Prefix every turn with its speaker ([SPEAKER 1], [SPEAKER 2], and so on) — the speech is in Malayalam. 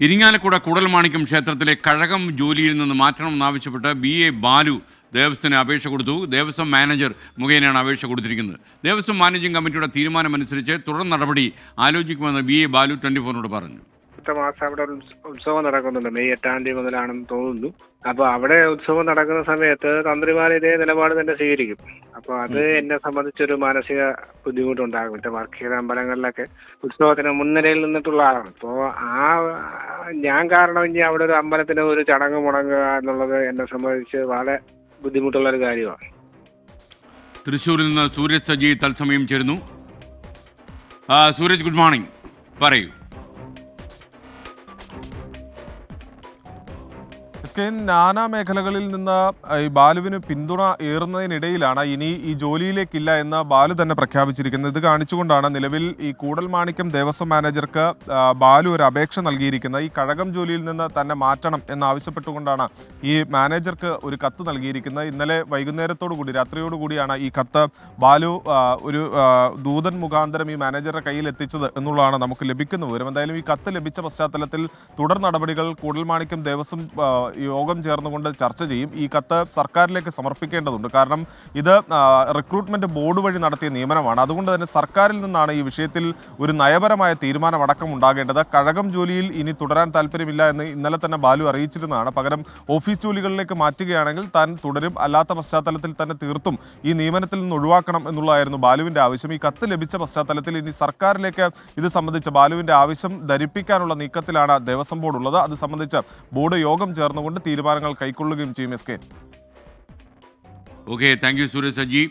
[SPEAKER 1] ഇരിങ്ങാലക്കുട കൂടൽമാണിക്യം ക്ഷേത്രത്തിലെ കഴകം ജോലിയിൽ നിന്ന് മാറ്റണമെന്നാവശ്യപ്പെട്ട് BA ബാലു ദേവസ്വത്തിന് അപേക്ഷ കൊടുത്തു. ദേവസ്വം മാനേജർ മുഖേനയാണ് അപേക്ഷ കൊടുത്തിരിക്കുന്നത്. ദേവസ്വം മാനേജിംഗ് കമ്മിറ്റിയുടെ തീരുമാനമനുസരിച്ച് തുടർ നടപടി ആലോചിക്കുമെന്ന് BA ബാലു 24 പറഞ്ഞു.
[SPEAKER 2] അടുത്ത മാസം അവിടെ ഉത്സവം നടക്കുന്നുണ്ട്. മെയ് 8 തീയതി മുതലാണെന്ന് തോന്നുന്നു. അപ്പോൾ അവിടെ ഉത്സവം നടക്കുന്ന സമയത്ത് തന്ത്രിമാർ ഇതേ നിലപാട് തന്നെ സ്വീകരിക്കും. അപ്പോൾ അത് എന്നെ സംബന്ധിച്ചൊരു മാനസിക ബുദ്ധിമുട്ടുണ്ടാകും. മറ്റേ വർക്ക് ചെയ്ത അമ്പലങ്ങളിലൊക്കെ ഉത്സവത്തിന് മുൻനിരയിൽ നിന്നിട്ടുള്ള ആളാണ്. അപ്പോൾ ഞാൻ കാരണം ഇനി അവിടെ ഒരു അമ്പലത്തിന് ഒരു ചടങ്ങ് മുടങ്ങുക എന്നുള്ളത് എന്നെ സംബന്ധിച്ച് വളരെ ബുദ്ധിമുട്ടുള്ളൊരു കാര്യമാണ്.
[SPEAKER 1] തൃശ്ശൂരിൽ നിന്ന് സൂരജ് സജി തത്സമയം ചേരുന്നു. Sooraj, good morning. പറയൂ.
[SPEAKER 3] നാനാ മേഖലകളിൽ നിന്ന് ഈ ബാലുവിന് പിന്തുണ ഏറുന്നതിനിടയിലാണ് ഇനി ഈ ജോലിയിലേക്കില്ല എന്ന് ബാലു തന്നെ പ്രഖ്യാപിച്ചിരിക്കുന്നത്. ഇത് കാണിച്ചുകൊണ്ടാണ് നിലവിൽ ഈ കൂടൽമാണിക്യം ദേവസ്വം മാനേജർക്ക് ബാലു ഒരു അപേക്ഷ നൽകിയിരിക്കുന്നത്. ഈ കഴകം ജോലിയിൽ നിന്ന് തന്നെ മാറ്റണം എന്നാവശ്യപ്പെട്ടുകൊണ്ടാണ് ഈ മാനേജർക്ക് ഒരു കത്ത് നൽകിയിരിക്കുന്നത്. ഇന്നലെ വൈകുന്നേരത്തോടുകൂടി രാത്രിയോടുകൂടിയാണ് ഈ കത്ത് ബാലു ഒരു ദൂതൻ മുഖാന്തരം ഈ മാനേജറുടെ കയ്യിൽ എത്തിച്ചത് എന്നുള്ളതാണ് നമുക്ക് ലഭിക്കുന്ന വിവരം. എന്തായാലും ഈ കത്ത് ലഭിച്ച പശ്ചാത്തലത്തിൽ തുടർ നടപടികൾ കൂടൽമാണിക്യം ദേവസ്വം യോഗം ചേർന്നുകൊണ്ട് ചർച്ച ചെയ്യും. ഈ കത്ത് സർക്കാരിലേക്ക് സമർപ്പിക്കേണ്ടതുണ്ട്. കാരണം ഇത് റിക്രൂട്ട്മെന്റ് ബോർഡ് വഴി നടത്തിയ നിയമനമാണ്. അതുകൊണ്ട് തന്നെ സർക്കാരിൽ നിന്നാണ് ഈ വിഷയത്തിൽ ഒരു നയപരമായ തീരുമാനമടക്കം ഉണ്ടാകേണ്ടത്. കഴകം ജോലിയിൽ ഇനി തുടരാൻ താല്പര്യമില്ല എന്ന് ഇന്നലെ തന്നെ ബാലു അറിയിച്ചിരുന്നതാണ്. പകരം ഓഫീസ് ജോലികളിലേക്ക് മാറ്റുകയാണെങ്കിൽ താൻ തുടരും, അല്ലാത്ത പശ്ചാത്തലത്തിൽ തന്നെ തീർത്തും ഈ നിയമനത്തിൽ നിന്ന് ഒഴിവാക്കണം എന്നുള്ളതായിരുന്നു ബാലുവിന്റെ ആവശ്യം. ഈ കത്ത് ലഭിച്ച പശ്ചാത്തലത്തിൽ ഇനി സർക്കാരിലേക്ക് ഇത് സംബന്ധിച്ച് ബാലുവിന്റെ ആവശ്യം ധരിപ്പിക്കാനുള്ള നീക്കത്തിലാണ് ദേവസ്വം ബോർഡ് ഉള്ളത്. അത് സംബന്ധിച്ച് ബോർഡ് യോഗം ചേർന്നുകൊണ്ട് തീരുമാനങ്ങൾ കൈക്കൊള്ളുകയും ചെയ്യും.
[SPEAKER 1] Okay, thank you Sooraj Saji.